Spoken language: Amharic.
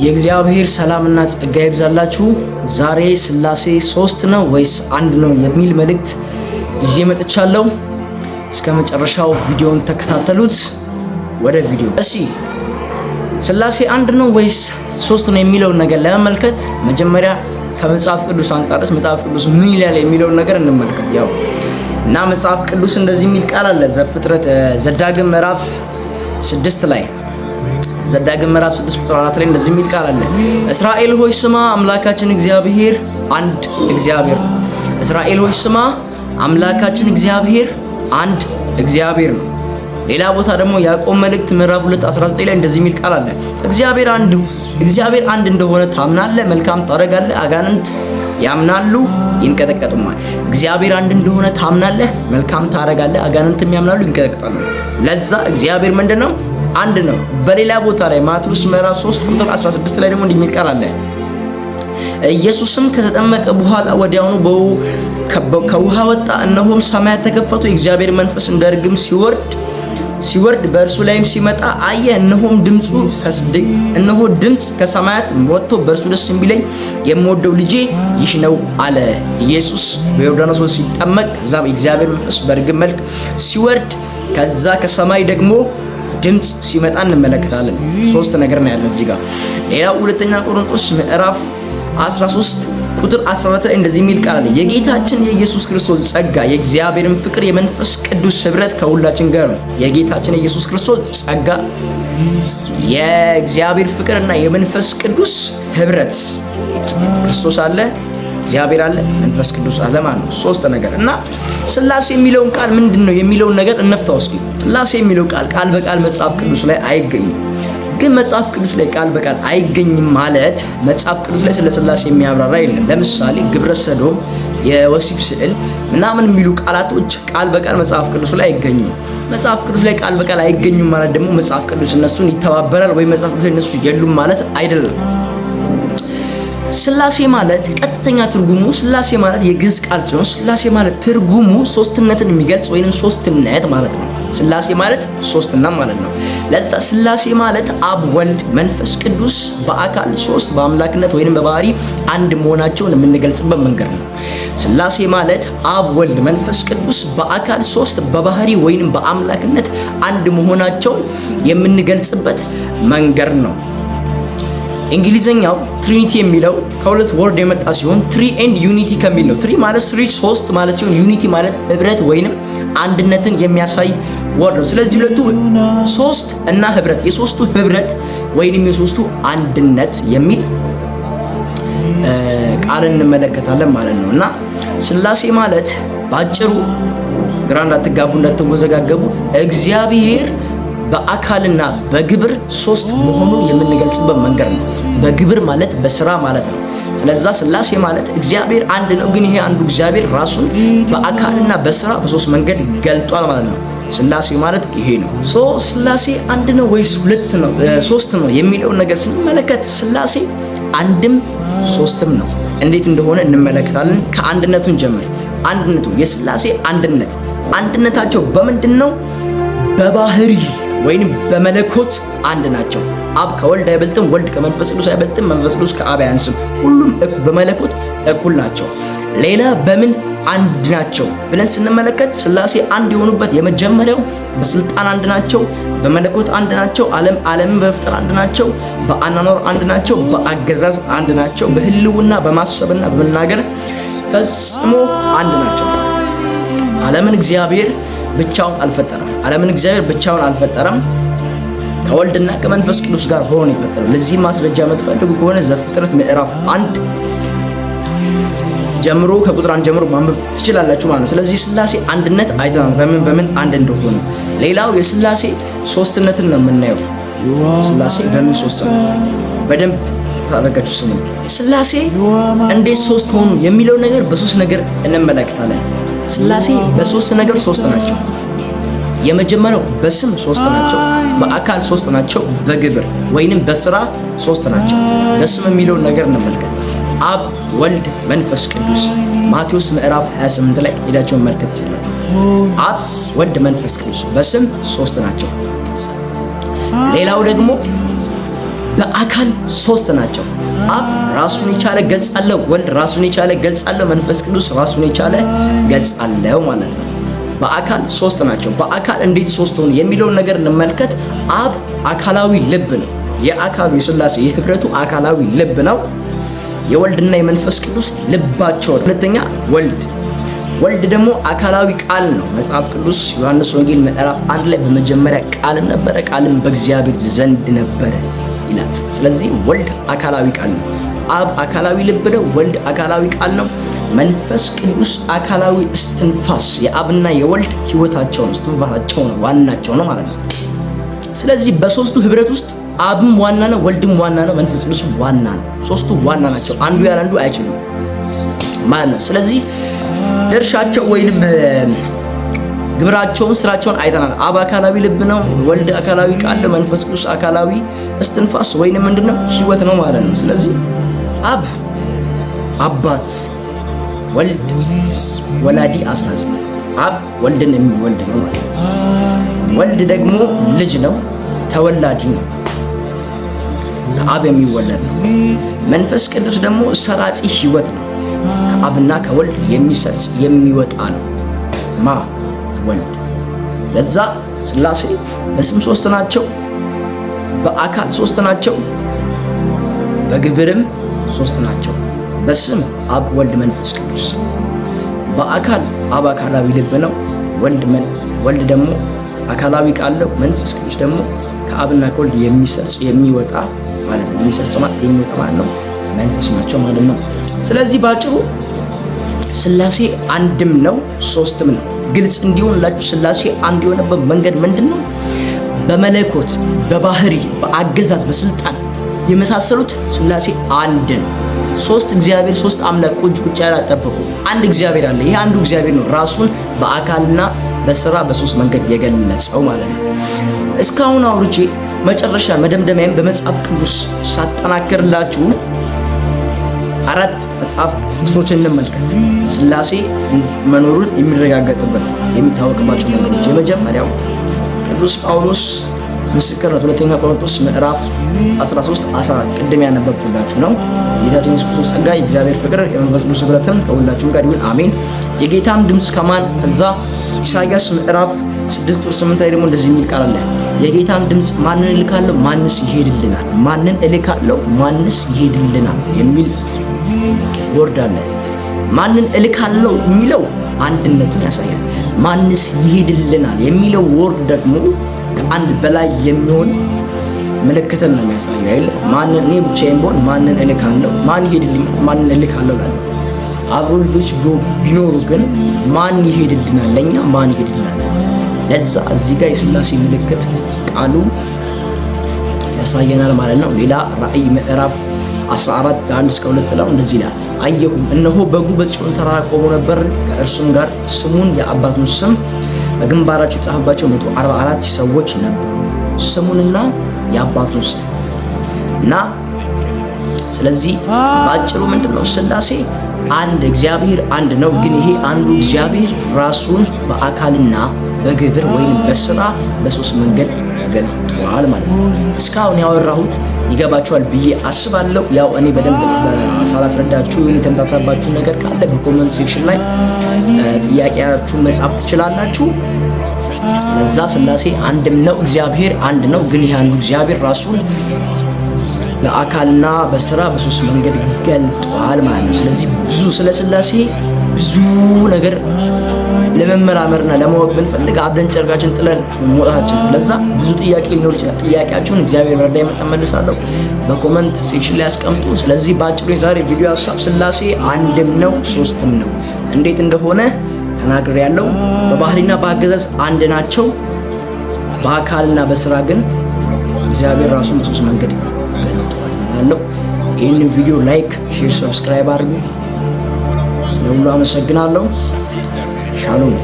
የእግዚአብሔር ሰላምና ጸጋ ይብዛላችሁ። ዛሬ ስላሴ ሶስት ነው ወይስ አንድ ነው የሚል መልእክት ይዤ መጥቻለሁ። እስከ መጨረሻው ቪዲዮን ተከታተሉት። ወደ ቪዲዮ እሺ፣ ስላሴ አንድ ነው ወይስ ሶስት ነው የሚለውን ነገር ለመመልከት መጀመሪያ ከመጽሐፍ ቅዱስ አንፃርስ መጽሐፍ ቅዱስ ምን ይላል የሚለውን ነገር እንመልከት። ያው እና መጽሐፍ ቅዱስ እንደዚህ የሚል ቃል አለ ዘዳግም ምዕራፍ 6 ላይ ዘዳግም ምዕራፍ 6 ቁጥር 4 ላይ እንደዚህ የሚል ቃል አለ። እስራኤል ሆይ ስማ አምላካችን እግዚአብሔር አንድ እግዚአብሔር ነው። እስራኤል ሆይ ስማ አምላካችን እግዚአብሔር አንድ እግዚአብሔር ነው። ሌላ ቦታ ደግሞ ያዕቆብ መልእክት ምዕራፍ 2:19 ላይ እንደዚህ የሚል ቃል አለ። እግዚአብሔር አንድ እንደሆነ ታምናለህ፣ መልካም ታደርጋለህ። አጋንንት ያምናሉ ይንቀጠቀጡማል። እግዚአብሔር አንድ እንደሆነ ታምናለህ፣ መልካም ታደርጋለህ። አጋንንትም ያምናሉ ይንቀጠቀጣሉ። ለዛ እግዚአብሔር ምንድነው? አንድ ነው። በሌላ ቦታ ላይ ማቴዎስ ምዕራፍ 3 ቁጥር 16 ላይ ደግሞ እንደሚል ቃል አለ። ኢየሱስም ከተጠመቀ በኋላ ወዲያውኑ ከውሃ ወጣ፣ እነሆም ሰማያት ተከፈቱ፣ የእግዚአብሔር መንፈስ እንደ ርግብ ሲወርድ በእርሱ ላይም ሲመጣ አየ። እነሆ ድምፅ ከሰማያት ወጥቶ በእርሱ ደስ የሚለኝ የምወደው ልጄ ይህ ነው አለ። ኢየሱስ በዮርዳኖስ ሲጠመቅ ከዛ የእግዚአብሔር መንፈስ በርግብ መልክ ሲወርድ ከዛ ከሰማይ ደግሞ ድምፅ ሲመጣ እንመለከታለን። ሶስት ነገር ነው ያለ እዚህ ጋር። ሌላው ሁለተኛ ቆሮንቶስ ምዕራፍ 13 ቁጥር 14 ላይ እንደዚህ የሚል ቃል አለ። የጌታችን የኢየሱስ ክርስቶስ ጸጋ፣ የእግዚአብሔርን ፍቅር፣ የመንፈስ ቅዱስ ህብረት ከሁላችን ጋር ነው። የጌታችን የኢየሱስ ክርስቶስ ጸጋ፣ የእግዚአብሔር ፍቅርና የመንፈስ ቅዱስ ህብረት። ክርስቶስ አለ፣ እግዚአብሔር አለ፣ መንፈስ ቅዱስ አለ ማለት ነው። ሶስት ነገር እና ስላሴ የሚለውን ቃል ምንድነው የሚለውን ነገር እንፍታው እስኪ። ስላሴ የሚለው ቃል በቃል መጽሐፍ ቅዱስ ላይ አይገኝም። ግን መጽሐፍ ቅዱስ ላይ ቃል በቃል አይገኝም ማለት መጽሐፍ ቅዱስ ላይ ስለ ስላሴ የሚያብራራ የለም። ለምሳሌ ግብረ ሰዶም፣ የወሲብ ስዕል ምናምን የሚሉ ቃላቶች ቃል በቃል መጽሐፍ ቅዱስ ላይ አይገኙም። መጽሐፍ ቅዱስ ላይ ቃል በቃል አይገኙም ማለት ደግሞ መጽሐፍ ቅዱስ እነሱን ይተባበራል ወይ መጽሐፍ ቅዱስ ላይ እነሱ የሉም ማለት አይደለም። ስላሴ ማለት ቀጥተኛ ትርጉሙ ስላሴ ማለት የግዕዝ ቃል ሲሆን ስላሴ ማለት ትርጉሙ ሶስትነትን የሚገልጽ ወይንም ሶስትነት ማለት ነው። ስላሴ ማለት ሶስትና ማለት ነው። ለዛ ስላሴ ማለት አብ፣ ወልድ፣ መንፈስ ቅዱስ በአካል ሶስት በአምላክነት ወይንም በባህሪ አንድ መሆናቸውን የምንገልጽበት መንገድ ነው። ስላሴ ማለት አብ፣ ወልድ፣ መንፈስ ቅዱስ በአካል ሶስት በባህሪ ወይንም በአምላክነት አንድ መሆናቸውን የምንገልጽበት መንገድ ነው። እንግሊዘኛው ትሪኒቲ የሚለው ከሁለት ወርድ የመጣ ሲሆን ትሪ ኤንድ ዩኒቲ ከሚል ነው። ትሪ ማለት ሶስት ማለት ሲሆን ዩኒቲ ማለት ህብረት ወይንም አንድነትን የሚያሳይ ወርድ ነው። ስለዚህ ሁለቱ ሶስት እና ህብረት፣ የሶስቱ ህብረት ወይንም የሶስቱ አንድነት የሚል ቃል እንመለከታለን ማለት ነው። እና ስላሴ ማለት ባጭሩ ግራ እንዳትጋቡ እንዳትወዘጋገቡ እግዚአብሔር በአካልና በግብር ሶስት መሆኑን የምንገልጽበት መንገድ ነው። በግብር ማለት በስራ ማለት ነው። ስለዛ ስላሴ ማለት እግዚአብሔር አንድ ነው፣ ግን ይሄ አንዱ እግዚአብሔር ራሱን በአካልና በስራ በሶስት መንገድ ገልጧል ማለት ነው። ስላሴ ማለት ይሄ ነው። ስላሴ አንድ ነው ወይስ ሶስት ነው የሚለውን ነገር ስንመለከት ስላሴ አንድም ሶስትም ነው። እንዴት እንደሆነ እንመለከታለን። ከአንድነቱን ጀምር። አንድነቱ የስላሴ አንድነታቸው በምንድን ነው? በባህሪ ወይንም በመለኮት አንድ ናቸው። አብ ከወልድ አይበልጥም፣ ወልድ ከመንፈስ ቅዱስ አይበልጥም፣ መንፈስ ቅዱስ ከአብ አያንስም። ሁሉም በመለኮት እኩል ናቸው። ሌላ በምን አንድ ናቸው ብለን ስንመለከት ስላሴ አንድ የሆኑበት የመጀመሪያው በስልጣን አንድ ናቸው፣ በመለኮት አንድ ናቸው፣ ዓለምን በመፍጠር አንድ ናቸው፣ በአኗኗር አንድ ናቸው፣ በአገዛዝ አንድ ናቸው፣ በህልውና በማሰብና በመናገር ፈጽሞ አንድ ናቸው። ዓለምን እግዚአብሔር ብቻውን አልፈጠረም። ከወልድና ከመንፈስ ቅዱስ ጋር ሆኖ የፈጠረው። ለዚህ ማስረጃ የምትፈልጉ ከሆነ ዘፍጥረት ምዕራፍ 1 ጀምሮ ከቁጥር 1 ጀምሮ ማንበብ ትችላላችሁ ማለት ነው። ስለዚህ ስላሴ አንድነት አይተናል፣ በምን አንድ እንደሆነ። ሌላው የስላሴ ሶስትነትን ነው የምናየው። ስላሴ በምን ሶስት ነው? በደንብ ታረጋችሁ ስሙ። ስላሴ እንዴት ሶስት ሆኑ የሚለው ነገር በሶስት ነገር እንመለከታለን። ስላሴ በሶስት ነገር ሶስት ናቸው። የመጀመሪያው በስም ሶስት ናቸው፣ በአካል ሶስት ናቸው፣ በግብር ወይንም በስራ ሶስት ናቸው። በስም የሚለውን ነገር እንመልከት። አብ፣ ወልድ፣ መንፈስ ቅዱስ ማቴዎስ ምዕራፍ 28 ላይ ሄዳችሁ መመልከት ትችላላችሁ። አብ፣ ወልድ፣ መንፈስ ቅዱስ በስም ሶስት ናቸው። ሌላው ደግሞ በአካል ሶስት ናቸው። አብ ራሱን የቻለ ገጽ አለው፣ ወልድ ራሱን የቻለ ገጽ አለው፣ መንፈስ ቅዱስ ራሱን የቻለ ገጽ አለው ማለት ነው። በአካል ሶስት ናቸው። በአካል እንዴት ሶስት ሆኑ የሚለውን ነገር እንመልከት። አብ አካላዊ ልብ ነው። የአካሉ የሥላሴ የህብረቱ አካላዊ ልብ ነው። የወልድና የመንፈስ ቅዱስ ልባቸው። ሁለተኛ ወልድ ደግሞ አካላዊ ቃል ነው። መጽሐፍ ቅዱስ ዮሐንስ ወንጌል ምዕራፍ 1 ላይ በመጀመሪያ ቃል ነበረ፣ ቃልም በእግዚአብሔር ዘንድ ነበረ ይላል። ስለዚህ ወልድ አካላዊ ቃል ነው። አብ አካላዊ ልብ ነው። ወልድ አካላዊ ቃል ነው። መንፈስ ቅዱስ አካላዊ እስትንፋስ፣ የአብና የወልድ ህይወታቸው ነው፣ እስትንፋሳቸው ነው፣ ዋናቸው ነው ማለት ነው። ስለዚህ በሶስቱ ህብረት ውስጥ አብም ዋና ነው፣ ወልድም ዋና ነው፣ መንፈስ ቅዱስም ዋና ነው። ሶስቱ ዋና ናቸው። አንዱ ያለ አንዱ አይችሉም ማለት ነው። ስለዚህ ድርሻቸው ወይንም ግብራቸውን ስራቸውን አይተናል። አብ አካላዊ ልብ ነው፣ ወልድ አካላዊ ቃል ነው፣ መንፈስ ቅዱስ አካላዊ እስትንፋስ ወይንም ምንድነው ህይወት ነው ማለት ነው። ስለዚህ አብ አባት፣ ወልድ ወላዲ አስራዝ፣ አብ ወልድን የሚወልድ ነው ማለት ነው። ወልድ ደግሞ ልጅ ነው፣ ተወላዲ ነው፣ ከአብ የሚወለድ ነው። መንፈስ ቅዱስ ደግሞ ሰራጺ ህይወት ነው፣ ከአብና ከወልድ የሚሰርጽ የሚወጣ ነው። ወልድ። ለዛ ሥላሴ በስም ሶስት ናቸው፣ በአካል ሶስት ናቸው፣ በግብርም ሶስት ናቸው። በስም አብ፣ ወልድ፣ መንፈስ ቅዱስ። በአካል አብ አካላዊ ልብ ነው፣ ወልድ ደግሞ አካላዊ ቃል ነው፣ መንፈስ ቅዱስ ደግሞ ከአብና ከወልድ የሚሰርጽ የሚወጣ ማለት ነው። የሚሰርጽ ማለት የሚወጣ ማለት ነው፣ መንፈስ ናቸው ማለት ነው። ስለዚህ ባጭሩ ሥላሴ አንድም ነው ሶስትም ነው። ግልጽ እንዲሆንላችሁ ሥላሴ አንድ የሆነበት መንገድ ምንድነው? በመለኮት በባህሪ በአገዛዝ በስልጣን የመሳሰሉት ሥላሴ አንድ ነው። ሶስት እግዚአብሔር ሶስት አምላክ ቁጭ ያላጠበቁ አንድ እግዚአብሔር አለ። ይሄ አንዱ እግዚአብሔር ነው ራሱን በአካልና በስራ በሶስት መንገድ የገለጸው ማለት ነው። እስካሁን አውርቼ መጨረሻ መደምደሚያም በመጽሐፍ ቅዱስ ሳጠናክርላችሁ አራት መጽሐፍ ጥቅሶችን እንመልከት። ሥላሴ መኖሩን የሚረጋገጥበት የሚታወቅባቸው መንገዶች። የመጀመሪያው ቅዱስ ጳውሎስ ምስክርነት ሁለተኛ ቆሮንቶስ ምዕራፍ 13:14 ቅድም ያነበብኩላችሁ ነው። ጌታችን ኢየሱስ ክርስቶስ ጸጋ፣ የእግዚአብሔር ፍቅር፣ የመንፈስ ቅዱስ ኅብረትም ከሁላችሁም ጋር ይሁን አሜን። የጌታም ድምፅ ከማን ከዛ ኢሳይያስ ምዕራፍ 6:8 ላይ ደግሞ እንደዚህ የሚል ቃል አለ። የጌታም ድምፅ ማንን እልካለሁ ማንስ ይሄድልናል፣ ማንን እልካለሁ ማንስ ይሄድልናል የሚል ወርድ አለ። ማንን እልካለሁ የሚለው አንድነቱን ያሳያል። ማንስ ይሄድልናል የሚለው ወርድ ደግሞ ከአንድ በላይ የሚሆን ምልክትን ነው የሚያሳየው አይደል? ማንን እኔ ብቻዬን ብሆን ማንን እልካለሁ፣ ማን ይሄድልኛል፣ ማንን እልካለሁ እላለሁ። አብሮ ልጆች ቢኖሩ ግን ማን ይሄድልናል፣ ለኛ ማን ይሄድልናል። ለዛ እዚህ ጋር የሥላሴ ምልክት ቃሉ ያሳየናል ማለት ነው። ሌላ ራእይ ምዕራፍ 14:1-2 ላይ እንደዚህ ይላል። አየሁም እነሆ በጉ በጽዮን ተራራ ቆሞ ነበር፣ ከእርሱም ጋር ስሙን የአባቱን ስም በግንባራቸው የጻፈባቸው 144 ሰዎች ነበሩ። ስሙንና የአባቱን ስም እና ስለዚህ ባጭሩ ምንድነው ሥላሴ አንድ እግዚአብሔር አንድ ነው። ግን ይሄ አንዱ እግዚአብሔር ራሱን በአካልና በግብር ወይም በስራ በሶስት መንገድ ገልጧል ማለት ነው። እስካሁን ያወራሁት ይገባችኋል ብዬ አስባለሁ። ያው እኔ በደንብ ሳላስረዳችሁ የተምታታባችሁ ነገር ካለ በኮሜንት ሴክሽን ላይ ጥያቄያችሁን መጻፍ ትችላላችሁ። ለዛ ሥላሴ አንድም ነው፣ እግዚአብሔር አንድ ነው። ግን ይሄ አንዱ እግዚአብሔር ራሱን በአካልና በስራ በሶስት መንገድ ገልጧል ማለት ነው። ስለዚህ ብዙ ስለ ሥላሴ ብዙ ነገር ለመመራመርና ለማወቅ ብንፈልግ አብደን ጨርቃችን ጥለን መውጣታችን። ለዛ ብዙ ጥያቄ ሊኖር ይችላል። ጥያቄያችሁን እግዚአብሔር በረዳኝ መጠን መልሳለሁ። በኮሜንት ሴክሽን ላይ አስቀምጡ። ስለዚህ በአጭሩ የዛሬ ቪዲዮ ሀሳብ ሥላሴ አንድም ነው ሶስትም ነው እንዴት እንደሆነ ተናግሬያለሁ። በባህሪና በአገዛዝ አንድ ናቸው። በአካልና በስራ ግን እግዚአብሔር ራሱ በሶስት መንገድ ገልጧል። ይህን ቪዲዮ ላይክ፣ ሼር፣ ሰብስክራይብ አድርጉ። ስለሁሉ አመሰግናለሁ። ሻሎም